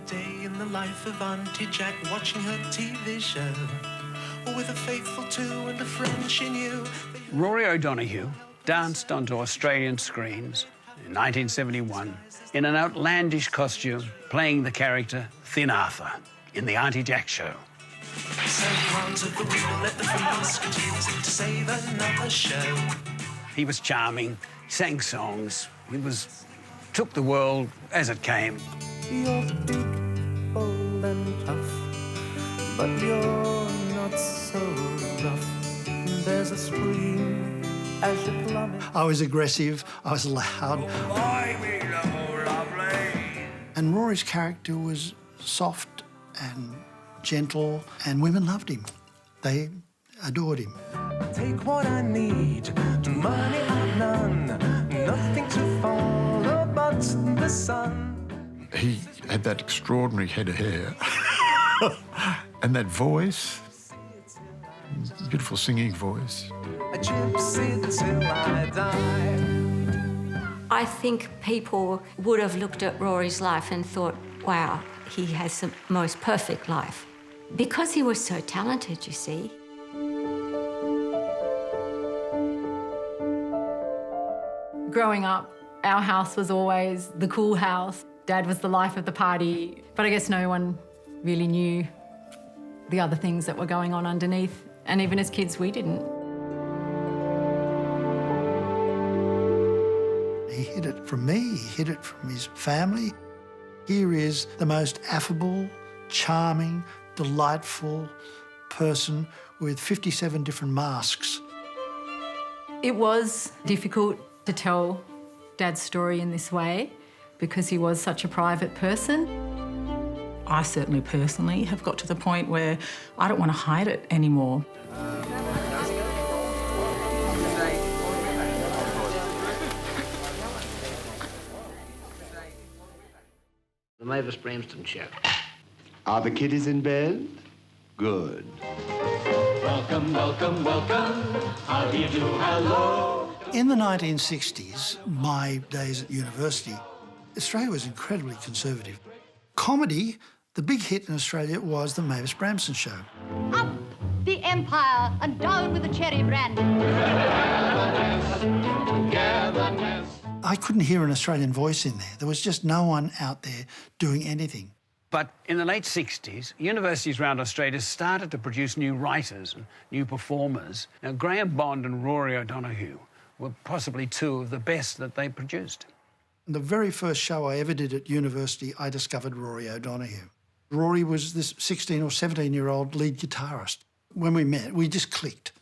day in the life of Aunty Jack, watching her TV show with a faithful two and a friend she knew. Rory O'Donoghue danced onto Australian screens in 1971 in an outlandish costume, playing the character Thin Arthur in the Aunty Jack Show. He was charming, sang songs, took the world as it came. You're beautiful and tough, but you're not so rough. There's a scream as you plummet. I was aggressive, I was loud. And Rory's character was soft and gentle, and women loved him. They adored him. Take what I need, money or none, nothing to follow but the sun. He had that extraordinary head of hair and that voice, beautiful singing voice. A gypsy till I die. I think people would have looked at Rory's life and thought, wow, he has the most perfect life. Because he was so talented, you see. Growing up, our house was always the cool house. Dad was the life of the party, but I guess no one really knew the other things that were going on underneath. And even as kids, we didn't. He hid it from me, he hid it from his family. Here is the most affable, charming, delightful person with 57 different masks. It was difficult to tell Dad's story in this way because he was such a private person. I certainly personally have got to the point where I don't want to hide it anymore. The Mavis Bramston Show. Are the kiddies in bed? Good. Welcome, welcome, welcome. How do you do? Hello. In the 1960s, my days at university, Australia was incredibly conservative. Comedy, the big hit in Australia was the Mavis Bramston Show. Up the empire and down with the cherry brandy. I couldn't hear an Australian voice in there. There was just no one out there doing anything. But in the late 60s, universities around Australia started to produce new writers and new performers. Now, Grahame Bond and Rory O'Donoghue were possibly two of the best that they produced. The very first show I ever did at university, I discovered Rory O'Donoghue. Rory was this 16 or 17-year-old lead guitarist. When we met, we just clicked.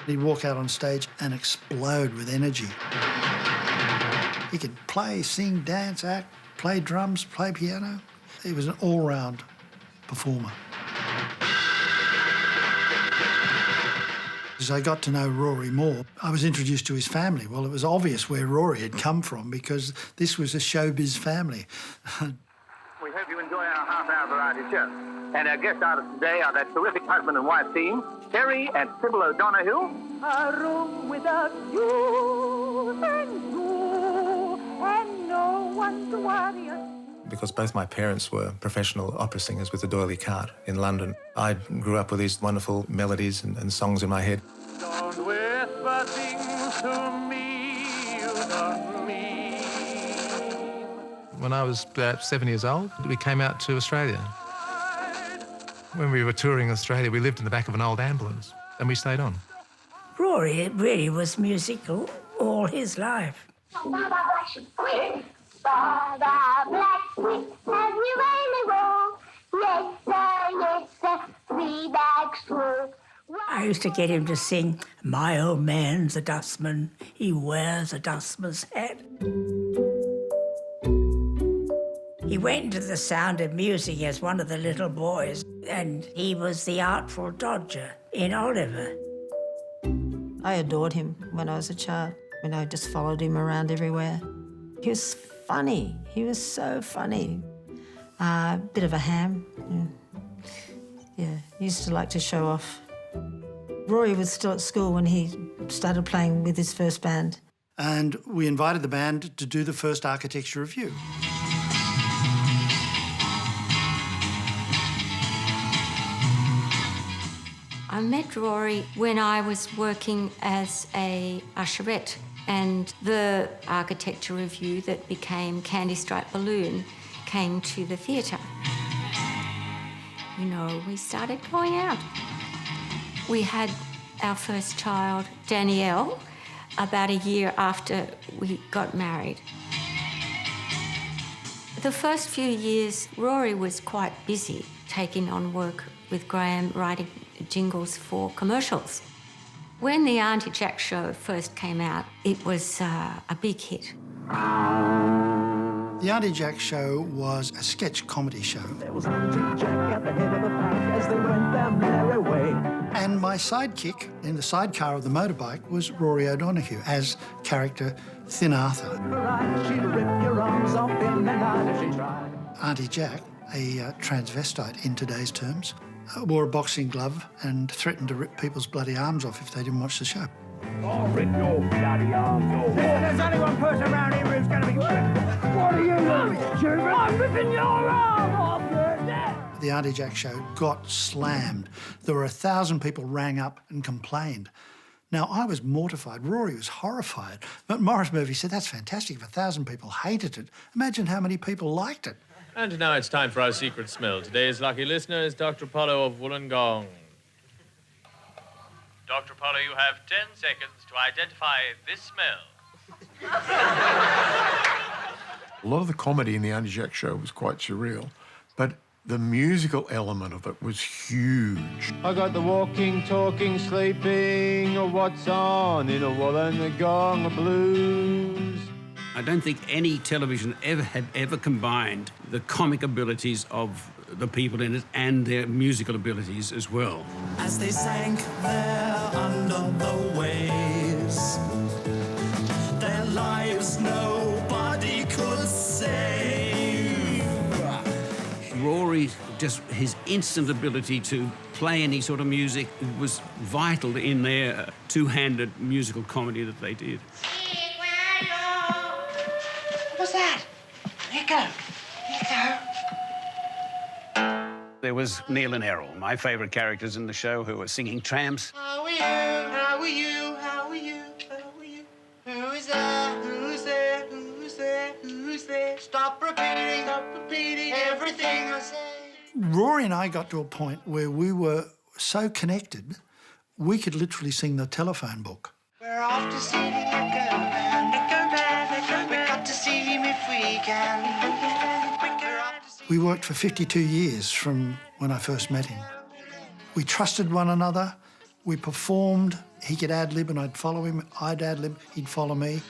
He'd walk out on stage and explode with energy. He could play, sing, dance, act, play drums, play piano. He was an all-round performer. As I got to know Rory more, I was introduced to his family. Well, it was obvious where Rory had come from because this was a showbiz family. We hope you enjoy our half-hour variety show. And our guest artists today are that terrific husband and wife team, Terry and Sybil O'Donoghue. A room without you and no one to worry us. Because both my parents were professional opera singers with the Doyley Cart in London, I grew up with these wonderful melodies and songs in my head. Don't whisper things to me you don't mean. When I was about 7 years old, we came out to Australia. When we were touring Australia, we lived in the back of an old ambulance and we stayed on. Rory really was musical all his life. I used to get him to sing, "My old man's a dustman, he wears a dustman's hat." He went into the Sound of Music as one of the little boys, and he was the Artful Dodger in Oliver. I adored him when I was a child. I just followed him around everywhere. He was funny. He was so funny. Bit of a ham. Yeah, he used to like to show off. Rory was still at school when he started playing with his first band. and we invited the band to do the first architecture review. I met Rory when I was working as a usherette, and the architecture review that became Candy Stripe Balloon came to the theatre. You know, we started going out. We had our first child, Danielle, about a year after we got married. The first few years, Rory was quite busy taking on work with Grahame, writing jingles for commercials. When the Aunty Jack Show first came out, it was a big hit. The Aunty Jack Show was a sketch comedy show. There was Aunty Jack at the head of the pack as they went their merry way. And my sidekick in the sidecar of the motorbike was Rory O'Donoghue as character Thin Arthur. She'd rip your arms off in the night if she tried. Aunty Jack, a transvestite in today's terms, wore a boxing glove and threatened to rip people's bloody arms off if they didn't watch the show. I'll rip your bloody arms off. There's only one person around here who's going to be ripped. What are you doing, children? I'm ripping your arm off. The Aunty Jack Show got slammed. There were 1,000 people rang up and complained. Now, I was mortified. Rory was horrified. But Morris Murphy said, that's fantastic. If 1,000 people hated it, imagine how many people liked it. And now it's time for our secret smell. Today's lucky listener is Dr. Paulo of Wollongong. Dr. Paulo, you have 10 seconds to identify this smell. A lot of the comedy in the Aunty Jack Show was quite surreal, but the musical element of it was huge. I got the walking, talking, sleeping, or what's on in a Wollongong blues. I don't think any television had ever combined the comic abilities of the people in it and their musical abilities as well. As they sank there under the waves, their lives nobody could save. Rory, just his instant ability to play any sort of music was vital in their two-handed musical comedy that they did. What's that? Echo. There was Neil and Errol, my favourite characters in the show, who were singing tramps. How are you? How are you? How are you? How are you? Who is there? Who's there? Who's there? Who's there? Stop repeating everything I say. Rory and I got to a point where we were so connected, we could literally sing the telephone book. We're off to see Echo Man. We got to see him if we can. We worked for 52 years from when I first met him. We trusted one another. We performed. He could ad-lib and I'd follow him. I'd ad-lib, he'd follow me.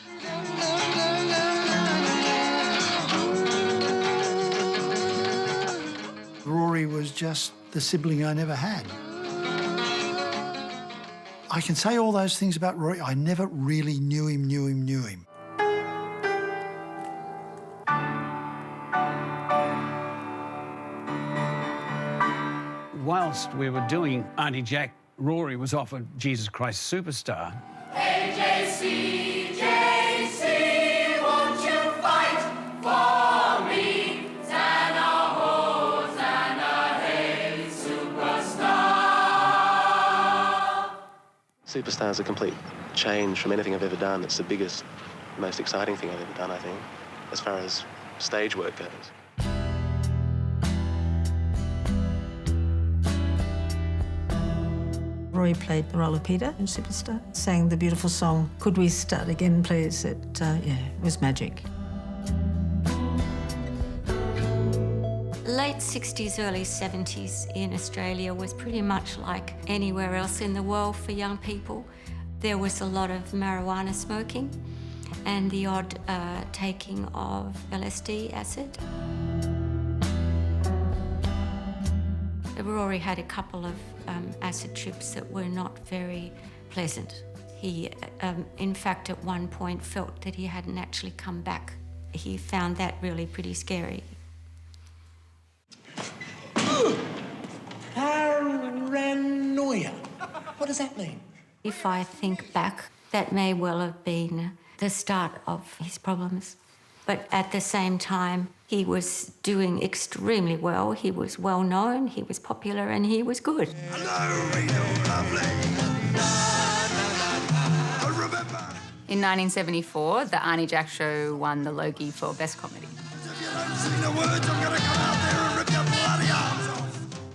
Rory was just the sibling I never had. I can say all those things about Rory. I never really knew him. Whilst we were doing Aunty Jack, Rory was offered Jesus Christ Superstar. Hey, JC, won't you fight for me? Zana ho, Zana hey, superstar. Superstar is a complete change from anything I've ever done. It's the biggest, most exciting thing I've ever done, I think, as far as stage work goes. Rory played the role of Peter in Superstar, sang the beautiful song, Could We Start Again, Please? It was magic. Late 60s, early 70s in Australia was pretty much like anywhere else in the world for young people. There was a lot of marijuana smoking and the odd taking of LSD acid. Rory had a couple of acid trips that were not very pleasant. He, in fact, at one point felt that he hadn't actually come back. He found that really pretty scary. Paranoia. What does that mean? If I think back, that may well have been the start of his problems. But at the same time, he was doing extremely well. He was well known, he was popular, and he was good. In 1974, the Aunty Jack Show won the Logie for Best Comedy.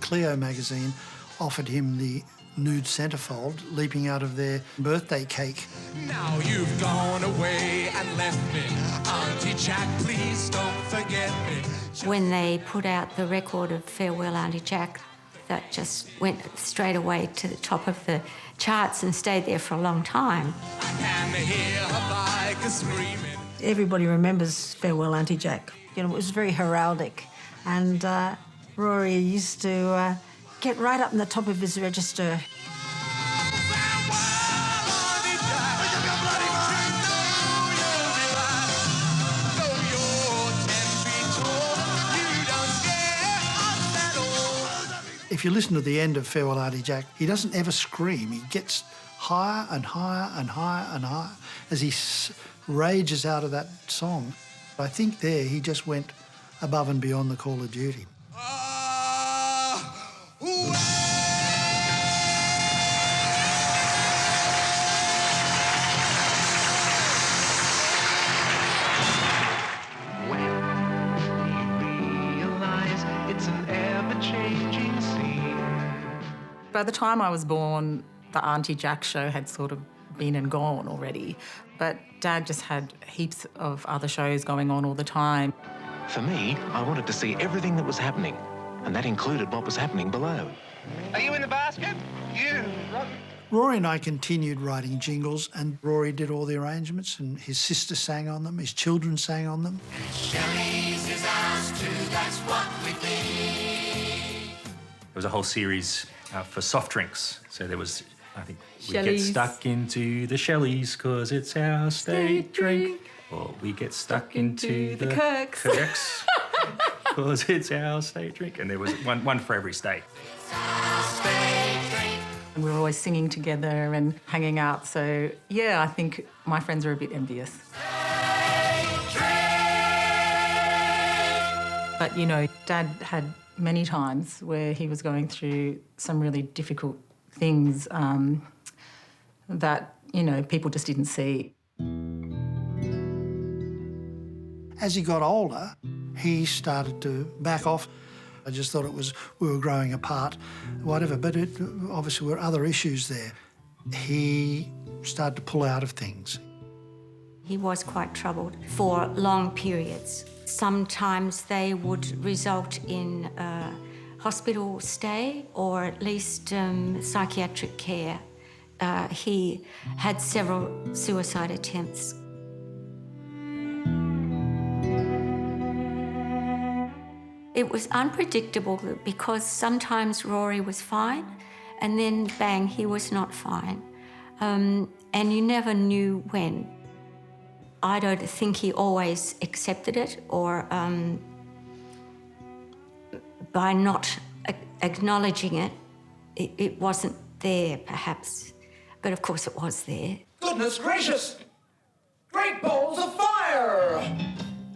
Cleo magazine offered him the nude centerfold leaping out of their birthday cake. Now you've gone away and left me. Aunty Jack, please don't forget me. When they put out the record of Farewell Aunty Jack, that just went straight away to the top of the charts and stayed there for a long time. Everybody remembers Farewell Aunty Jack. You know, it was very heraldic. And Rory used to get right up in the top of his register. If you listen to the end of Farewell Aunty Jack, he doesn't ever scream. He gets higher and higher and higher and higher as he rages out of that song. I think there he just went above and beyond the call of duty. By the time I was born, the Aunty Jack Show had sort of been and gone already. But Dad just had heaps of other shows going on all the time. For me, I wanted to see everything that was happening, and that included what was happening below. Are you in the basket? You. Rory and I continued writing jingles, and Rory did all the arrangements, and his sister sang on them, his children sang on them. Shelley's is ours too, that's what we think. There was a whole series for soft drinks. So there was, I think, we get Shelley's. stuck into the Shelley's because it's our state drink. Or we get stuck into the Kirks because it's our state drink. And there was one for every state. And we were always singing together and hanging out. So, yeah, I think my friends are a bit envious. But, you know, Dad had many times where he was going through some really difficult things that, you know, people just didn't see. As he got older, he started to back off. I just thought we were growing apart, whatever, but it obviously were other issues there. He started to pull out of things. He was quite troubled for long periods. Sometimes they would result in a hospital stay or at least psychiatric care. He had several suicide attempts. It was unpredictable because sometimes Rory was fine and then, bang, he was not fine. And you never knew when. I don't think he always accepted it or by not acknowledging it, it wasn't there perhaps. But of course it was there. Goodness gracious! Great balls of fire!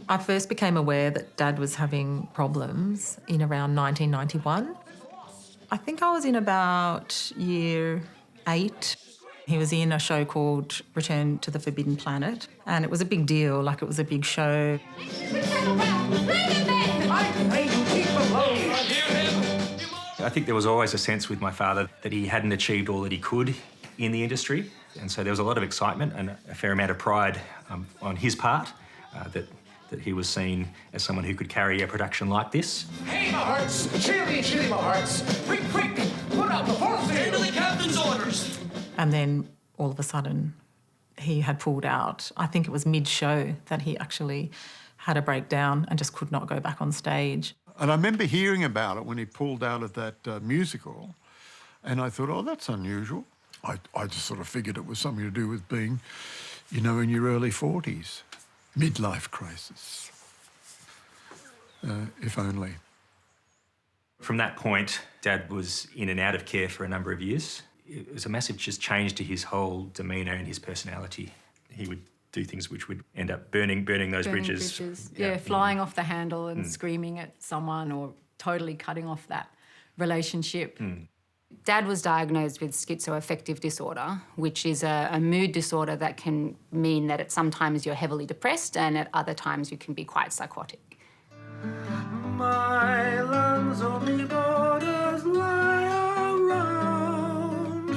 I first became aware that Dad was having problems in around 1991. I think I was in about year 8. He was in a show called Return to the Forbidden Planet, and it was a big deal, like it was a big show. I think there was always a sense with my father that he hadn't achieved all that he could in the industry, and so there was a lot of excitement and a fair amount of pride on his part that he was seen as someone who could carry a production like this. Hey, my hearts! Chilly, chilly, my hearts! Quick, quick! Put out the foresail! To the captain's orders! And then all of a sudden he had pulled out. I think it was mid-show that he actually had a breakdown and just could not go back on stage. And I remember hearing about it when he pulled out of that musical, and I thought, oh, that's unusual. I just sort of figured it was something to do with being, you know, in your early 40s. Midlife crisis, if only. From that point, Dad was in and out of care for a number of years. It was a massive just change to his whole demeanour and his personality. He would do things which would end up burning those bridges. Yeah, flying off the handle and screaming at someone or totally cutting off that relationship. Dad was diagnosed with schizoaffective disorder, which is a mood disorder that can mean that at sometimes you're heavily depressed and at other times you can be quite psychotic. My land's only borders lie around.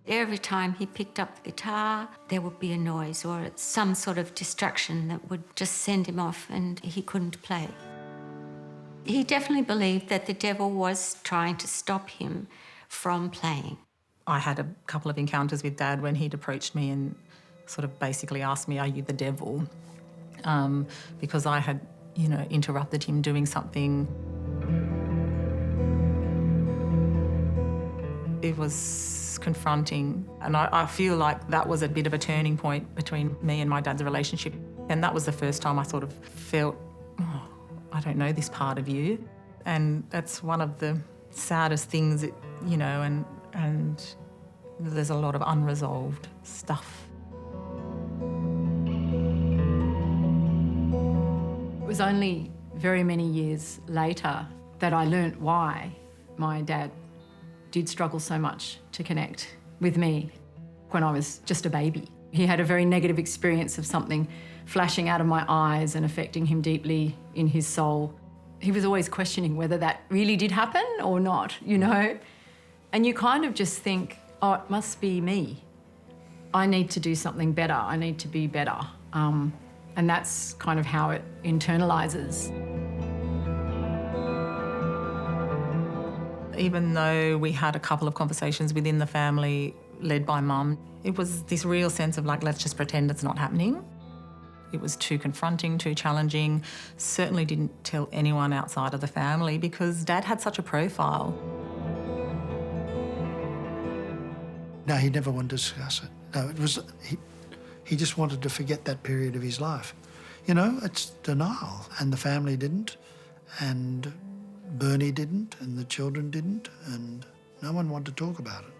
Every time he picked up the guitar, there would be a noise or some sort of distraction that would just send him off and he couldn't play. He definitely believed that the devil was trying to stop him from playing. I had a couple of encounters with Dad when he'd approached me and sort of basically asked me, "Are you the devil?" Because I had, interrupted him doing something. It was confronting, and I feel like that was a bit of a turning point between me and my dad's relationship. And that was the first time I sort of felt, I don't know this part of you. And that's one of the saddest things, and there's a lot of unresolved stuff. It was only very many years later that I learnt why my dad did struggle so much to connect with me when I was just a baby. He had a very negative experience of something flashing out of my eyes and affecting him deeply in his soul. He was always questioning whether that really did happen or not, And you kind of just think, oh, it must be me. I need to do something better. I need to be better. And that's kind of how it internalises. Even though we had a couple of conversations within the family led by Mum, it was this real sense of let's just pretend it's not happening. It was too confronting, too challenging. Certainly didn't tell anyone outside of the family because Dad had such a profile. No, he never wanted to discuss it. No, it was he just wanted to forget that period of his life. It's denial, and the family didn't, and Bernie didn't, and the children didn't, and no one wanted to talk about it.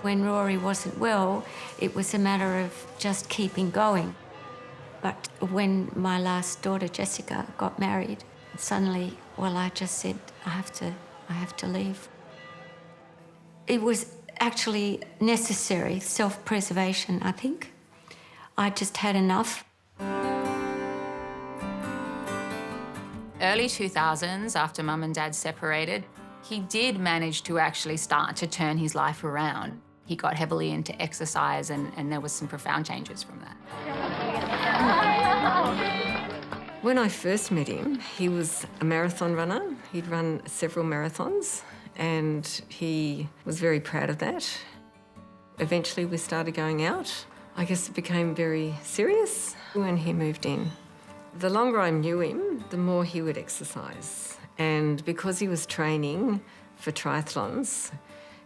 When Rory wasn't well, it was a matter of just keeping going. But when my last daughter, Jessica, got married, suddenly, I just said, I have to leave. It was actually necessary, self-preservation, I think. I just had enough. Early 2000s, after Mum and Dad separated, he did manage to actually start to turn his life around. He got heavily into exercise and there was some profound changes from that. When I first met him, he was a marathon runner. He'd run several marathons and he was very proud of that. Eventually we started going out. I guess it became very serious when he moved in. The longer I knew him, the more he would exercise. And because he was training for triathlons,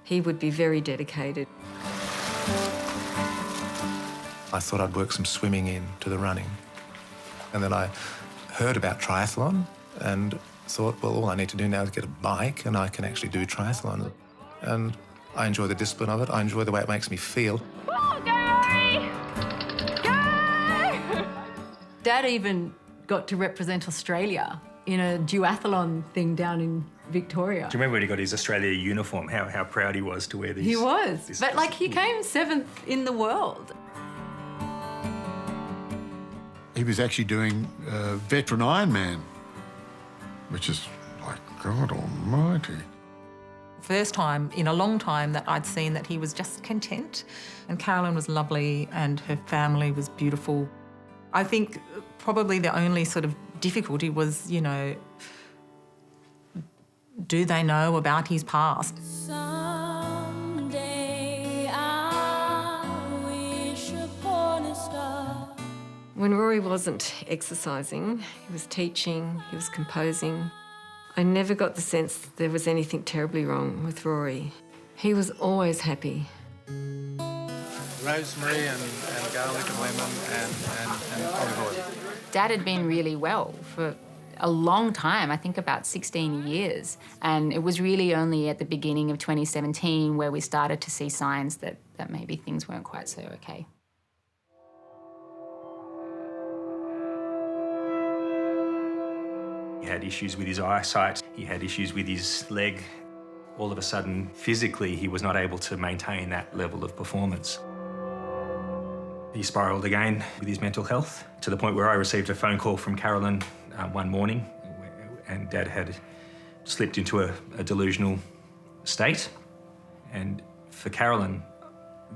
he would be very dedicated. I thought I'd work some swimming into the running. And then I heard about triathlon and thought, well, all I need to do now is get a bike and I can actually do triathlon. And I enjoy the discipline of it. I enjoy the way it makes me feel. Oh, go, Rory! Go! Dad even got to represent Australia in a duathlon thing down in Victoria. Do you remember when he got his Australia uniform, how proud he was to wear these? He was. But, he came 7th in the world. He was actually doing veteran Ironman, which is God almighty. First time in a long time that I'd seen that he was just content. And Carolyn was lovely and her family was beautiful. I think probably the only sort of difficulty was, do they know about his past? Someday I wish upon a star. When Rory wasn't exercising, he was teaching, he was composing. I never got the sense that there was anything terribly wrong with Rory. He was always happy. Rosemary and garlic and lemon and olive oil. Dad had been really well for a long time, I think about 16 years. And it was really only at the beginning of 2017 where we started to see signs that that maybe things weren't quite so okay. He had issues with his eyesight, he had issues with his leg. All of a sudden, physically, he was not able to maintain that level of performance. He spiralled again with his mental health, to the point where I received a phone call from Carolyn one morning, and Dad had slipped into a delusional state. And for Carolyn,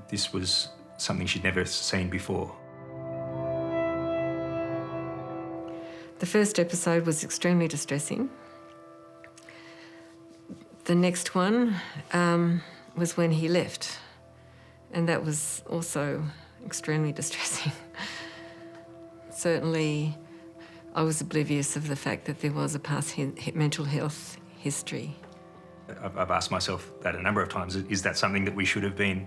this was something she'd never seen before. The first episode was extremely distressing. The next one was when he left, and that was also extremely distressing. Certainly, I was oblivious of the fact that there was a past mental health history. I've asked myself that a number of times. Is that something that we should have been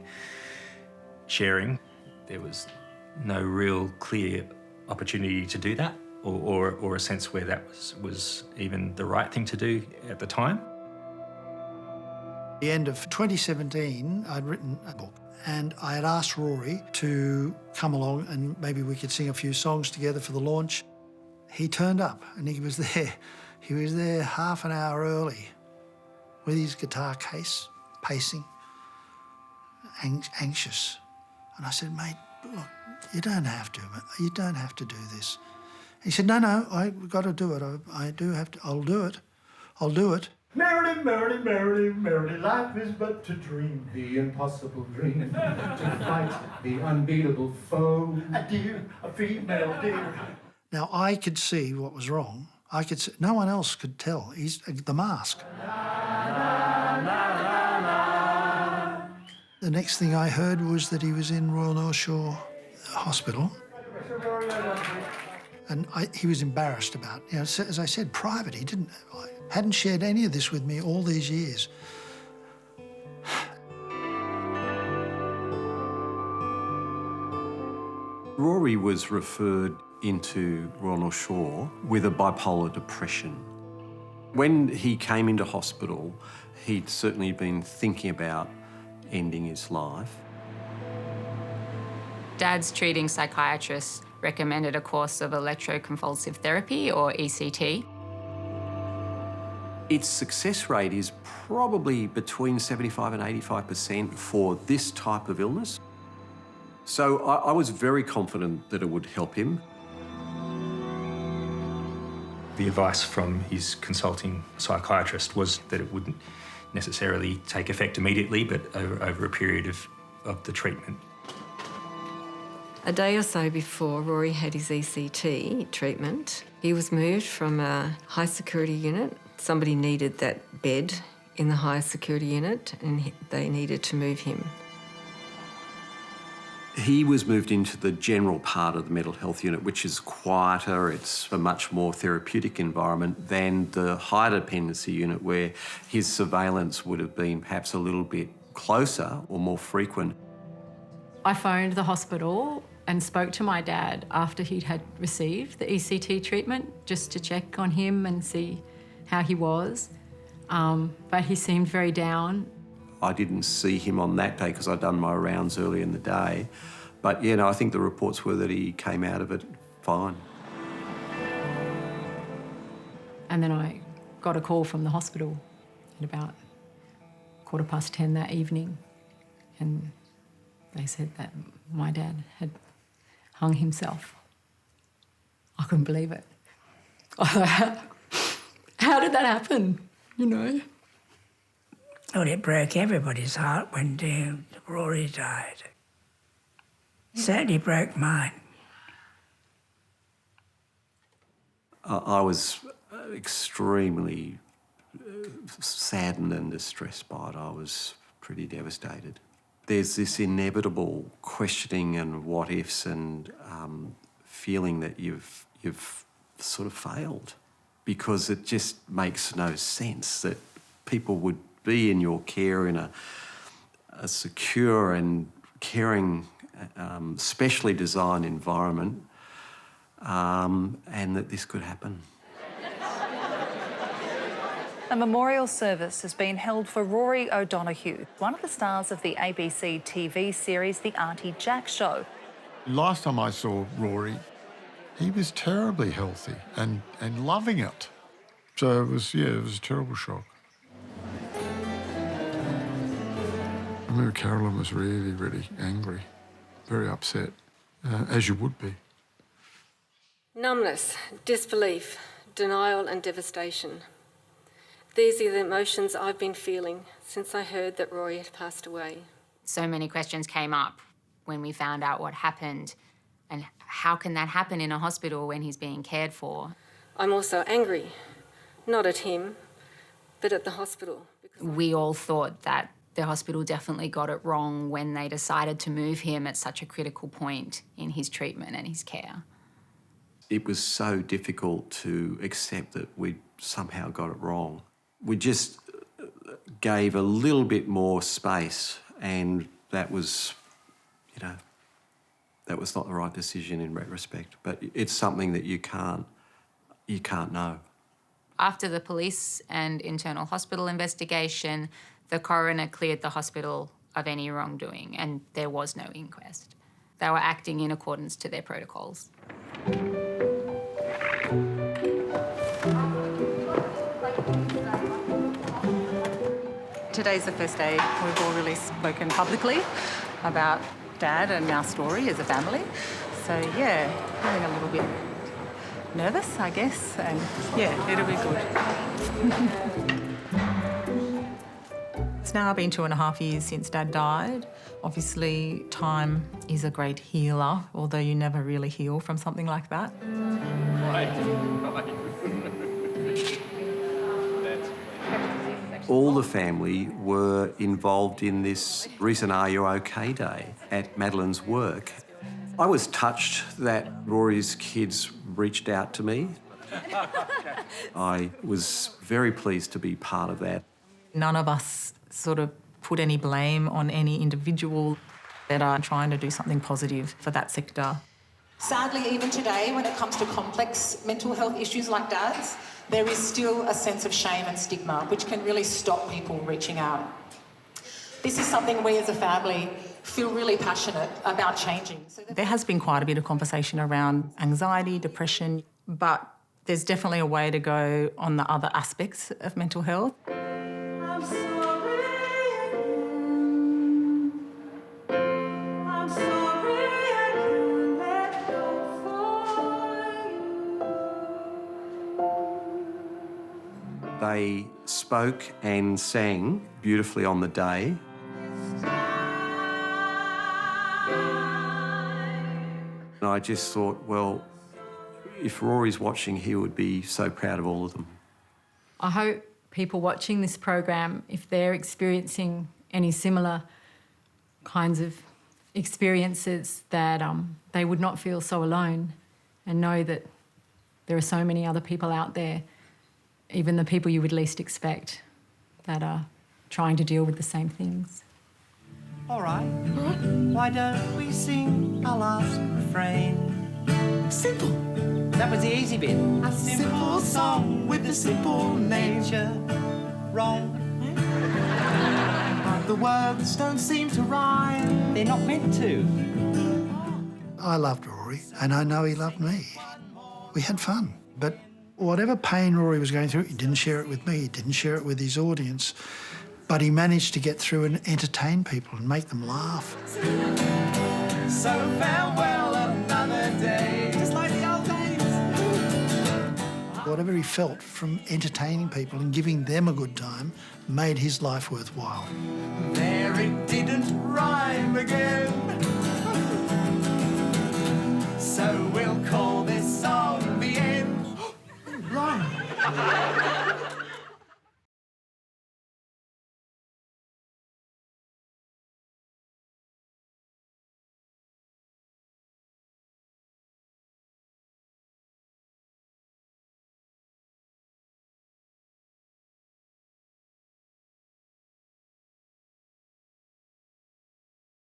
sharing? There was no real clear opportunity to do that, or a sense where that was even the right thing to do at the time. At the end of 2017, I'd written a book, and I had asked Rory to come along and maybe we could sing a few songs together for the launch. He turned up and he was there. He was there half an hour early with his guitar case, pacing, anxious. And I said, mate, look, you don't have to do this. He said, no, I've got to do it. I do have to, I'll do it. Merrily, merrily, merrily, merrily, life is but to dream the impossible dream, to fight the unbeatable foe. A deer, a female deer. Now, I could see what was wrong. I could see, no one else could tell. He's the mask. The next thing I heard was that he was in Royal North Shore Hospital. And he was embarrassed about it. You know, as I said, private. He hadn't shared any of this with me all these years. Rory was referred into Royal North Shore with a bipolar depression. When he came into hospital, he'd certainly been thinking about ending his life. Dad's treating psychiatrist recommended a course of electroconvulsive therapy, or ECT. Its success rate is probably between 75% and 85% for this type of illness. So I was very confident that it would help him. The advice from his consulting psychiatrist was that it wouldn't necessarily take effect immediately, but over a period of the treatment. A day or so before Rory had his ECT treatment, he was moved from a high security unit. Somebody needed that bed in the high security unit and they needed to move him. He was moved into the general part of the mental health unit, which is quieter, it's a much more therapeutic environment than the high dependency unit where his surveillance would have been perhaps a little bit closer or more frequent. I phoned the hospital and spoke to my dad after he'd had received the ECT treatment, just to check on him and see how he was. But he seemed very down. I didn't see him on that day because I'd done my rounds early in the day. But, yeah, no, I think the reports were that he came out of it fine. And then I got a call from the hospital at about 10:15 that evening, and they said that my dad had hung himself. I couldn't believe it. How did that happen, you know? Well, it broke everybody's heart when Rory died. It certainly broke mine. I was extremely saddened and distressed by it. I was pretty devastated. There's this inevitable questioning and what-ifs and feeling that you've sort of failed, because it just makes no sense that people would be in your care in a secure and caring, specially designed environment, and that this could happen. A memorial service has been held for Rory O'Donoghue, one of the stars of the ABC TV series The Aunty Jack Show. Last time I saw Rory, he was terribly healthy and loving it. So it was a terrible shock. I remember Carolyn was really, really angry, very upset, as you would be. Numbness, disbelief, denial and devastation. These are the emotions I've been feeling since I heard that Rory had passed away. So many questions came up when we found out what happened, and how can that happen in a hospital when he's being cared for? I'm also angry, not at him, but at the hospital. We all thought that the hospital definitely got it wrong when they decided to move him at such a critical point in his treatment and his care. It was so difficult to accept that we somehow got it wrong. We just gave a little bit more space, and that was, that was not the right decision in retrospect. But it's something that you can't know. After the police and internal hospital investigation, the coroner cleared the hospital of any wrongdoing, and there was no inquest. They were acting in accordance to their protocols. Today's the first day we've all really spoken publicly about Dad and our story as a family. So, yeah, feeling a little bit nervous, I guess, and yeah, it'll be good. It's now been 2.5 years since Dad died. Obviously, time is a great healer, although you never really heal from something like that. All the family were involved in this recent Are You OK Day at Madeline's work. I was touched that Rory's kids reached out to me. I was very pleased to be part of that. None of us sort of put any blame on any individual that are trying to do something positive for that sector. Sadly, even today, when it comes to complex mental health issues like Dad's, there is still a sense of shame and stigma, which can really stop people reaching out. This is something we as a family feel really passionate about changing. There has been quite a bit of conversation around anxiety, depression, but there's definitely a way to go on the other aspects of mental health. They spoke and sang beautifully on the day. And I just thought, well, if Rory's watching, he would be so proud of all of them. I hope people watching this program, if they're experiencing any similar kinds of experiences, that they would not feel so alone and know that there are so many other people out there, even the people you would least expect, that are trying to deal with the same things. All right. Why don't we sing our last refrain? Simple. That was the easy bit. A simple song with a simple nature. Wrong. But the words don't seem to rhyme. They're not meant to. I loved Rory, and I know he loved me. We had fun, but whatever pain Rory was going through, he didn't share it with me, he didn't share it with his audience, but he managed to get through and entertain people and make them laugh. So farewell another day, just like the old days. Whatever he felt from entertaining people and giving them a good time made his life worthwhile. There it didn't rhyme again. So we'll call